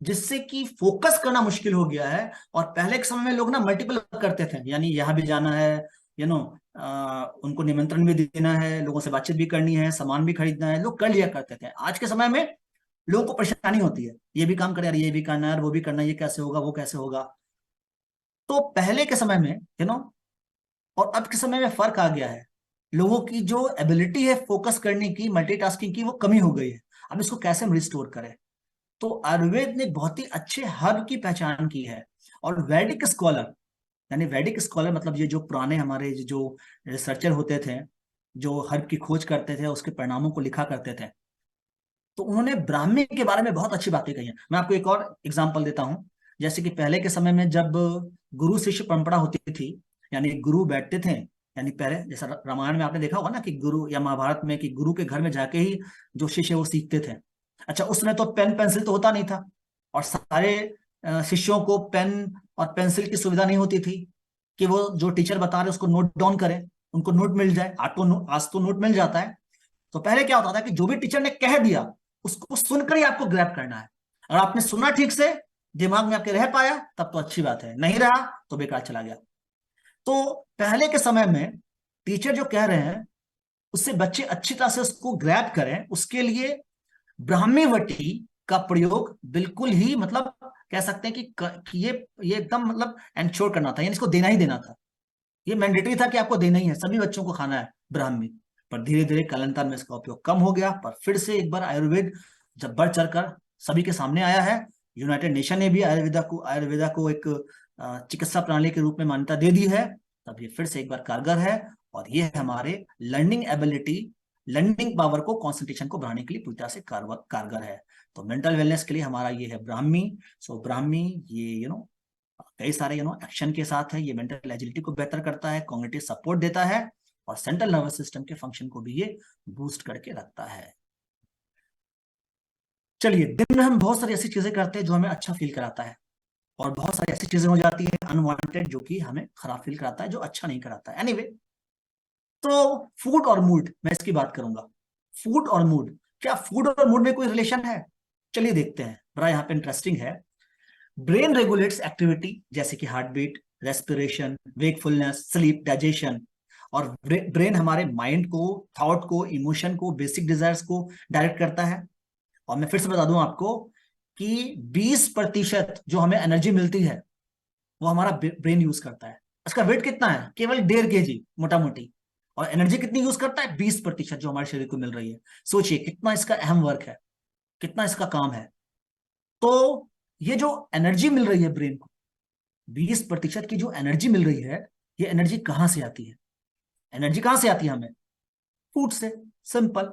Speaker 1: जिससे कि फोकस करना मुश्किल हो गया है। और पहले के समय में लोग ना मल्टीपल करते थे, यानी यहाँ भी जाना है, उनको निमंत्रण भी देना है, लोगों से बातचीत भी करनी है, सामान भी खरीदना है, लोग कर लिया करते थे। आज के समय में लोगों को परेशानी होती है, ये भी काम करे यार, ये भी करना है यार, वो भी करना है, ये कैसे होगा, वो कैसे होगा। तो पहले के समय में और अब के समय में फर्क आ गया है। लोगों की जो एबिलिटी है फोकस करने की, मल्टीटास्किंग की, वो कमी हो गई है। अब इसको कैसे हम रिस्टोर करें? तो आयुर्वेद ने बहुत ही अच्छे हर्ब की पहचान की है। और वैदिक स्कॉलर, यानी वैदिक स्कॉलर मतलब ये जो पुराने हमारे जो रिसर्चर होते थे, जो हर्ब की खोज करते थे, उसके परिणामों को लिखा करते थे, तो उन्होंने ब्राह्मी के बारे में बहुत अच्छी बातें कही हैं। मैं आपको एक और एग्जांपल देता हूं। जैसे कि पहले के समय में जब गुरु शिष्य परंपरा होती थी, यानी गुरु बैठते थे, यानी पहले जैसा रामायण में आपने देखा होगा ना कि गुरु, या महाभारत में कि गुरु के घर में जाके ही जो शिष्य वो सीखते थे। अच्छा, उसमें तो पेन पेंसिल तो होता नहीं था, और सारे शिष्यों को पेन और पेंसिल की सुविधा नहीं होती थी कि वो जो टीचर बता रहे उसको नोट डाउन करें, उनको नोट मिल जाए। आज तो नोट मिल जाता है। तो पहले क्या होता था कि जो भी टीचर ने कह दिया उसको सुनकर ही आपको ग्रैब करना है। अगर आपने सुना ठीक से, दिमाग में आपके रह पाया, तब तो अच्छी बात है, नहीं रहा तो बेकार चला गया। तो पहले के समय में टीचर जो कह रहे हैं उससे बच्चे अच्छी तरह से उसको ग्रैब करें, उसके लिए ब्राह्मी वटी का प्रयोग बिल्कुल ही मतलब कह सकते हैं कि ये एकदम मतलब एंश्योर करना था, यानी इसको देना ही देना था। ये मैंडेटरी था कि आपको देना ही है, सभी बच्चों को खाना है ब्राह्मी। पर धीरे धीरे कालांतर में इसका उपयोग कम हो गया, पर फिर से एक बार आयुर्वेद जब बढ़ चढ़कर सभी के सामने आया है, यूनाइटेड नेशन ने भी आयुर्वेदा को एक चिकित्सा प्रणाली के रूप में मान्यता दे दी है, तब ये फिर से एक बार कारगर है। और ये हमारे लर्निंग एबिलिटी, लर्निंग पावर को, कॉन्सेंट्रेशन को बढ़ाने के लिए पूरी तरह से कारगर है। तो मेंटल वेलनेस के लिए हमारा ये है ब्राह्मी। सो ब्राह्मी ये कई सारे एक्शन के साथ है। ये मेंटल एजिलिटी को बेहतर करता है, कॉग्निटिव सपोर्ट देता है, और सेंट्रल नर्वस सिस्टम के फंक्शन को भी ये बूस्ट करके रखता है। चलिए, दिन में हम बहुत सारी ऐसी चीजें करते हैं जो हमें अच्छा फील कराता है, और बहुत सारी ऐसी चीजें हो जाती है अनवांटेड जो कि हमें खराब फील कराता है, जो अच्छा नहीं कराता है। एनीवे, तो फूड और मूड, मैं इसकी बात करूंगा। फूड और मूड, क्या फूड और मूड में कोई रिलेशन है? चलिए देखते हैं, बड़ा यहाँ पे इंटरेस्टिंग है। ब्रेन रेगुलेट्स एक्टिविटी जैसे कि heart beat, respiration, wakefulness, sleep, digestion. और ब्रेन हमारे माइंड को, थॉट को, इमोशन को, बेसिक डिजायर्स को डायरेक्ट करता है। और मैं फिर से बता दूं आपको कि 20% जो हमें एनर्जी मिलती है वो हमारा ब्रेन यूज करता है। इसका वेट कितना है? केवल 1.5 kg मोटा मोटी। और एनर्जी कितनी यूज करता है? 20% जो हमारे शरीर को मिल रही है। सोचिए कितना इसका अहम वर्क है, कितना इसका काम है। तो ये जो एनर्जी मिल रही है ब्रेन को, 20% की जो एनर्जी मिल रही है, ये एनर्जी कहां से आती है? एनर्जी कहां से आती है हमें? फूड से। सिंपल।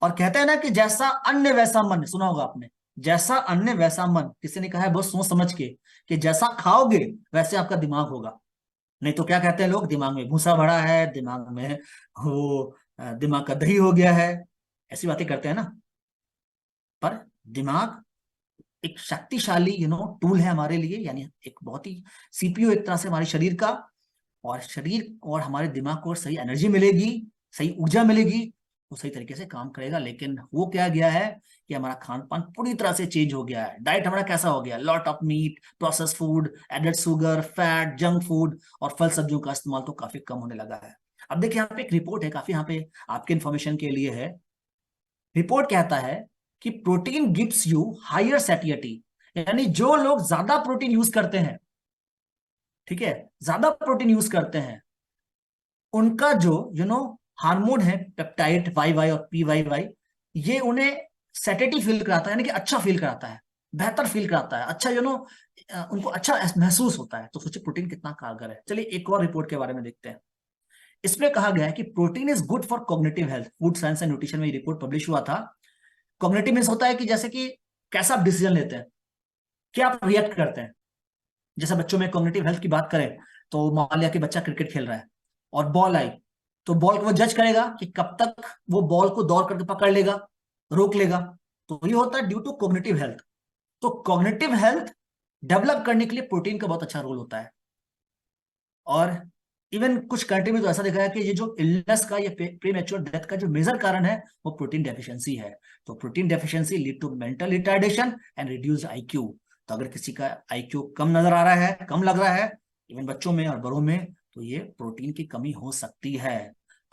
Speaker 1: और कहते हैं ना कि जैसा अन्न वैसा मन, सुना होगा आपने, जैसा अन्न वैसा मन। किसी ने कहा है बहुत सोच समझ के कि जैसा खाओगे वैसे आपका दिमाग होगा। नहीं तो क्या कहते हैं लोग, दिमाग में भूसा भरा है, दिमाग में वो दिमाग का दही हो गया है, ऐसी बातें करते हैं ना। पर दिमाग एक शक्तिशाली टूल है हमारे लिए, यानी एक बहुत ही सीपीयू एक तरह से हमारे शरीर का। और शरीर और हमारे दिमाग को सही एनर्जी मिलेगी, सही ऊर्जा मिलेगी, वो सही तरीके से काम करेगा। लेकिन वो क्या गया है कि हमारा खान पान पूरी तरह से चेंज हो गया है। डाइट हमारा कैसा हो गया? Lot of meat, process food, added sugar, fat, junk food, और फल सब्जियों का इस्तेमाल तो काफी कम होने लगा है। अब देखिए यहाँ पे एक रिपोर्ट है, काफी यहाँ पे आपके इन्फॉर्मेशन के लिए है। रिपोर्ट कहता है कि प्रोटीन गिव्स यू हायर सैटियटी, यानी जो लोग ज्यादा प्रोटीन यूज करते हैं, ठीक है, ज्यादा प्रोटीन यूज करते हैं, उनका जो हार्मोन है पेप्टाइड वाई वाई और पी वाई वाई, ये उन्हें सैटिटी फील कराता है, यानी कि अच्छा फील कराता है, बेहतर फील कराता है, अच्छा उनको अच्छा महसूस होता है। तो सोचिए प्रोटीन कितना कारगर है। चलिए एक और रिपोर्ट के बारे में देखते हैं। इसमें कहा गया है कि protein is good for cognitive health. Food science and nutrition में ये रिपोर्ट पब्लिश हुआ था। कॉग्निटिव मीन्स होता है कि जैसे कि कैसा आप डिसीजन लेते हैं, क्या आप रिएक्ट करते हैं। जैसे बच्चों में कॉग्निटिव हेल्थ की बात करें, तो मान लिया कि बच्चा क्रिकेट खेल रहा है और बॉल आई, तो बॉल को वो जज करेगा कि कब तक वो बॉल को दौड़ करके पकड़ लेगा, रोक लेगा। तो ये होता है ड्यू टू कॉग्निटिव हेल्थ। तो कॉग्निटिव हेल्थ डेवलप करने के लिए प्रोटीन का बहुत अच्छा रोल होता है। और इवन कुछ कंट्री में तो ऐसा देखा है कि ये जो इलनेस का, ये प्रीमेच्योर डेथ का जो मेजर कारण है वो प्रोटीन डेफिशिएंसी है। तो protein deficiency lead to mental retardation and reduced IQ. तो अगर किसी का आईक्यू कम नजर आ रहा है, कम लग रहा है, इवन बच्चों में और बड़ों में, तो ये प्रोटीन की कमी हो सकती है।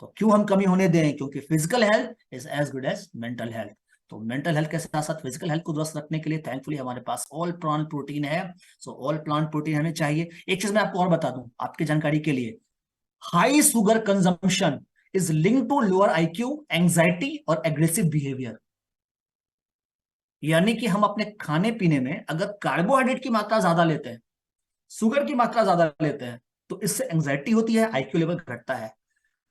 Speaker 1: तो क्यों हम कमी होने दें? क्योंकि physical health is as good as mental health. तो मेंटल हेल्थ के साथ साथ फिजिकल हेल्थ को दुरुस्त रखने के लिए थैंकफुली हमारे पास ऑल प्लांट प्रोटीन है। सो ऑल प्लांट प्रोटीन हमें चाहिए। एक चीज मैं आपको और बता दूं आपकी जानकारी के लिए, high sugar consumption is link to lower IQ, anxiety और एग्रेसिव बिहेवियर। यानी कि हम अपने खाने पीने में अगर कार्बोहाइड्रेट की मात्रा ज्यादा लेते हैं, शुगर की मात्रा ज्यादा लेते हैं, तो इससे एंजाइटी होती है, आईक्यू लेवल घटता है।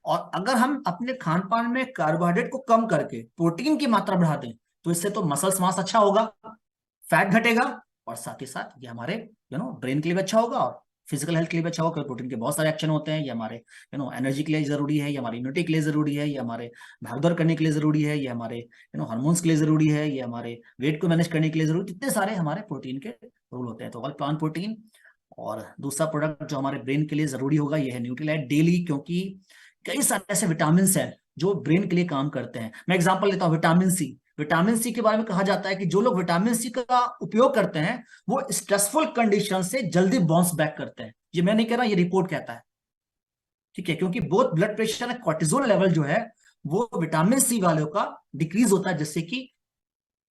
Speaker 1: और अगर हम अपने खान पान में कार्बोहाइड्रेट को कम करके प्रोटीन की मात्रा बढ़ा दें, तो इससे तो मसल्स मास अच्छा होगा, फैट घटेगा, और साथ ही साथ ये हमारे ब्रेन के लिए भी अच्छा होगा और फिजिकल हेल्थ के लिए भी अच्छा होगा, क्योंकि प्रोटीन के बहुत सारे एक्शन होते हैं। ये हमारे एनर्जी के लिए जरूरी है, ये हमारी इम्यूनिटी के लिए जरूरी है, ये हमारे भागदौड़ करने के लिए जरूरी है, ये हमारे हार्मोन्स के लिए जरूरी है, ये हमारे वेट को मैनेज करने के लिए जरूरी, इतने सारे हमारे प्रोटीन के रूल होते हैं। तो ऑल प्लांट प्रोटीन। और दूसरा प्रोडक्ट जो हमारे ब्रेन के लिए जरूरी होगा ये है न्यूट्रीलाइट डेली, क्योंकि कई सारे ऐसे विटामिन हैं जो ब्रेन के लिए काम करते हैं। मैं एग्जांपल लेता हूँ, विटामिन सी। विटामिन सी के बारे में कहा जाता है कि जो लोग विटामिन सी का उपयोग करते हैं वो स्ट्रेसफुल कंडीशन से जल्दी बाउंस बैक करते हैं। ये मैं नहीं कह रहा, ये रिपोर्ट कहता है, ठीक है, क्योंकि बोथ ब्लड प्रेशर और कॉर्टिजोल लेवल जो है वो विटामिन सी वालों का डिक्रीज होता है, जिससे कि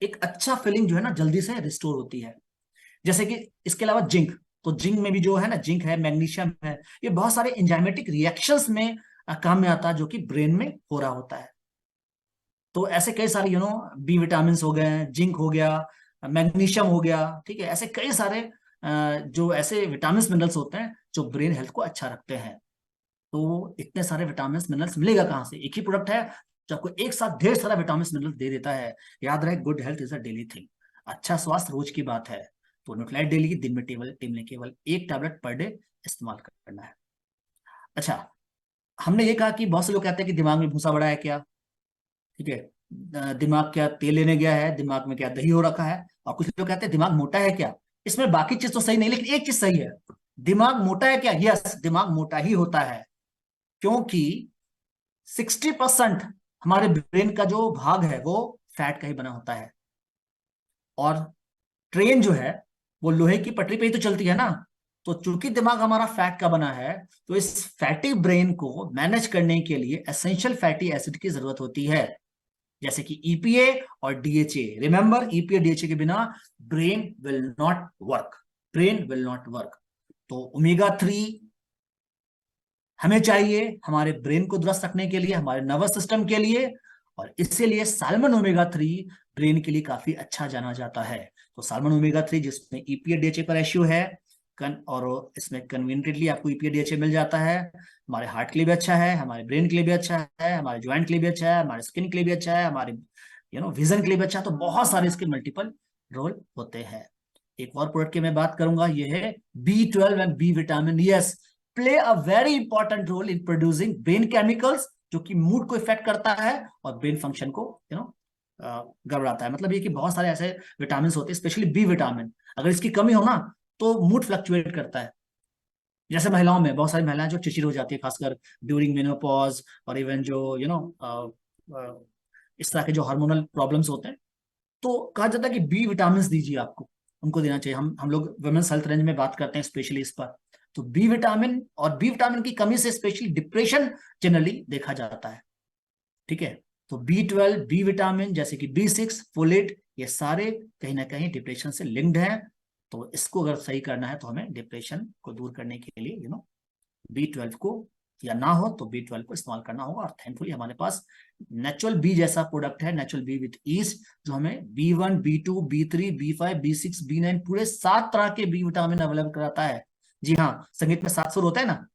Speaker 1: एक अच्छा फीलिंग जो है ना जल्दी से रिस्टोर होती है। जैसे कि इसके अलावा जिंक, तो जिंक में भी जो है ना, जिंक है, मैग्नीशियम है, ये बहुत सारे एंजाइमेटिक रिएक्शंस में काम में आता है, जो कि ब्रेन में हो रहा होता है। तो ऐसे कई सारे बी विटामिन हो गए, जिंक हो गया, मैग्नीशियम हो गया, ठीक है, ऐसे कई सारे जो ऐसे विटामिन मिनरल्स होते हैं जो ब्रेन हेल्थ को अच्छा रखते हैं। तो इतने सारे विटामिन मिनरल्स मिलेगा कहाँ से? एक ही प्रोडक्ट है जो आपको एक साथ ढेर सारा विटामिन मिनरल दे देता है। याद रहे, good health is a daily thing. अच्छा स्वास्थ्य रोज की बात है। तो न्यूट्रीलाइट डेली की दिन में केवल एक टैबलेट पर डे इस्तेमाल करना है। अच्छा, हमने ये कहा कि बहुत से लोग कहते हैं कि दिमाग में भूसा बड़ा है क्या, ठीक है, दिमाग क्या तेल लेने गया है, दिमाग में क्या दही हो रखा है, और कुछ लोग कहते हैं दिमाग मोटा है क्या। इसमें बाकी चीज तो सही नहीं, लेकिन एक चीज सही है, दिमाग मोटा है क्या? यस, दिमाग मोटा ही होता है, क्योंकि 60% हमारे ब्रेन का जो भाग है वो फैट का ही बना होता है। और ट्रेन जो है वो लोहे की पटरी पे ही तो चलती है ना। तो चूंकि दिमाग हमारा फैट का बना है, तो इस फैटी ब्रेन को मैनेज करने के लिए एसेंशियल फैटी एसिड की जरूरत होती है, जैसे कि ईपीए और डीएचए। रिमेंबर, ईपीए डीएचए के बिना brain will not work, brain will not work. तो ओमेगा 3 हमें चाहिए हमारे ब्रेन को दुरुस्त रखने के लिए, हमारे नर्वस सिस्टम के लिए, और इसीलिए साल्मन ओमेगा 3 ब्रेन के लिए काफी अच्छा जाना जाता है। तो साल्मन ओमेगा 3 जिसमें ईपीए डीएचए का रेशियो है और इसमें कन्वीनियंटली आपको ईपीए डीएचए मिल जाता है, हमारे हार्ट के लिए भी अच्छा है, हमारे ब्रेन के लिए भी अच्छा है, हमारे ज्वाइंट के लिए भी अच्छा है, हमारे स्किन के लिए भी अच्छा है, हमारे विजन के लिए भी अच्छा है। तो बहुत सारे इसके मल्टीपल रोल होते हैं। एक और प्रोडक्ट की मैं बात करूंगा, ये है B12 and B vitamin. Yes, play a very important role in producing brain chemicals, जो कि मूड को इफेक्ट करता है और ब्रेन फंक्शन को गड़बड़ाता है। मतलब ये कि बहुत सारे ऐसे विटामिन होते हैं, स्पेशली बी विटामिन, अगर इसकी कमी हो ना तो मूड फ्लक्चुएट करता है। जैसे महिलाओं में बहुत सारी महिलाएं जो चिड़चिड़ हो जाती है, खासकर ड्यूरिंग मेनोपॉज, और इवन जो इस तरह के जो हार्मोनल प्रॉब्लम्स होते हैं, तो कहा जाता है कि बी विटामिन दीजिए, आपको उनको देना चाहिए। हम लोग वुमेन्स हेल्थ रेंज में बात करते हैं स्पेशली इस पर। तो बी विटामिन और बी विटामिन की कमी से स्पेशली डिप्रेशन जनरली देखा जाता है, ठीक है। तो B12, बी विटामिन जैसे कि B6, फोलेट, ये सारे कहीं ना कहीं डिप्रेशन से लिंक्ड हैं। तो इसको अगर सही करना है तो हमें डिप्रेशन को दूर करने के लिए B12 को, या ना हो तो B12 को इस्तेमाल करना होगा। और थैंकफुली हमारे पास नेचुरल बी जैसा प्रोडक्ट है, नेचुरल बी विद ईस्ट, जो हमें B1, B2, B3, B5, B6, B9 पूरे 7 तरह के बी विटामिन अवेलेबल कराता है। जी हाँ, संगीत में 7 सुर होता है ना,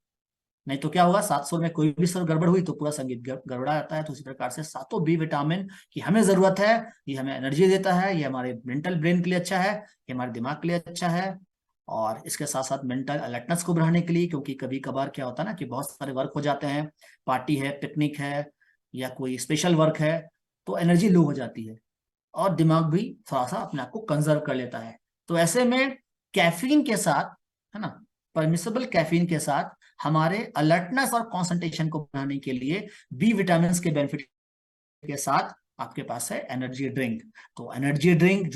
Speaker 1: नहीं तो क्या होगा, 7 सुर में कोई भी सुर गड़बड़ हुई तो पूरा संगीत गड़बड़ा जाता है। तो उसी प्रकार से सातों बी विटामिन की हमें जरूरत है। ये हमें एनर्जी देता है, ये हमारे मेंटल ब्रेन के लिए अच्छा है, ये हमारे दिमाग के लिए अच्छा है, और इसके साथ साथ मेंटल अलर्टनेस को बढ़ाने के लिए, क्योंकि कभी कभार क्या होता है ना कि बहुत सारे वर्क हो जाते हैं, पार्टी है, पिकनिक है, या कोई स्पेशल वर्क है, तो एनर्जी लो हो जाती है और दिमाग भी थोड़ा सा अपने आप को कंजर्व कर लेता है। तो ऐसे में कैफीन के साथ, है ना, परमिसेबल कैफीन के साथ हमारे अलर्टनेस और कंसंट्रेशन को बढ़ाने के लिए बी विटामिन के बेनिफिट के साथ आपके पास है एनर्जी ड्रिंक। तो एनर्जी ड्रिंक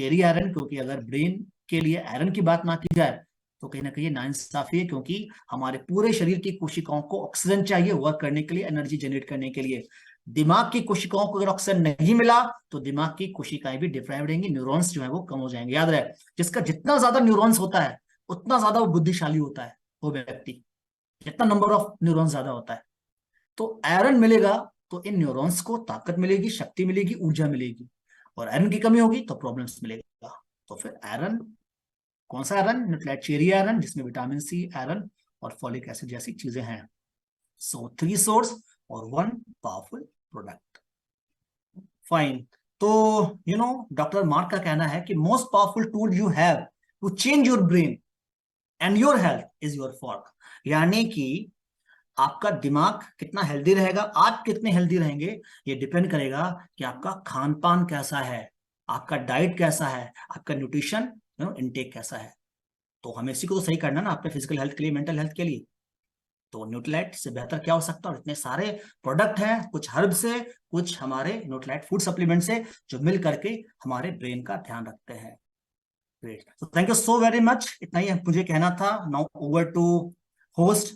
Speaker 1: चेरी आयरन, क्योंकि अगर ब्रेन के लिए आयरन की बात ना की जाए तो कहीं ना कहीं नाइंसाफी है, क्योंकि हमारे पूरे शरीर की कोशिकाओं को ऑक्सीजन चाहिए वर्क करने के लिए, एनर्जी जनरेट करने के लिए। दिमाग की कोशिकाओं को अगर ऑक्सीजन नहीं मिला तो दिमाग की कोशिकाएं भी डिप्राइव रहेंगी, न्यूरॉन्स जो है वो कम हो जाएंगे। याद रहे, जिसका जितना ज्यादा न्यूरॉन्स होता है उतना ज्यादा वो बुद्धिशाली होता है वो व्यक्ति, जितना नंबर ऑफ न्यूरॉन्स ज्यादा होता है। तो आयरन मिलेगा तो इन न्यूरॉन्स को ताकत मिलेगी, शक्ति मिलेगी, ऊर्जा मिलेगी। और आयरन की कमी होगी तो प्रॉब्लम्स मिलेगा। तो फिर आयरन, कौन सा आयरन? न्यूक्लियाइड चेरी आयरन, जिसमें विटामिन सी, आयरन और फॉलिक एसिड जैसी चीजें हैं। सो 3 सोर्स और 1 पावरफुल प्रोडक्ट। फाइन। तो डॉक्टर मार्क का कहना है कि most powerful tool you have to change your brain and your health is your fork. यानी कि आपका दिमाग कितना हेल्दी रहेगा, आप कितने हेल्दी रहेंगे, ये डिपेंड करेगा कि आपका खान पान कैसा है, आपका डाइट कैसा है, आपका न्यूट्रिशन इनटेक कैसा है। तो हमें इसी को तो सही करना ना, अपने फिजिकल हेल्थ के लिए, मेंटल हेल्थ के लिए। तो न्यूट्रीलाइट से बेहतर क्या हो सकता है? और इतने सारे प्रोडक्ट हैं, कुछ हर्ब से, कुछ हमारे न्यूट्रीलाइट फूड सप्लीमेंट से, जो मिल करके हमारे ब्रेन का ध्यान रखते हैं। ग्रेट, तो thank you so very much. इतना ही मुझे कहना था। Now over to host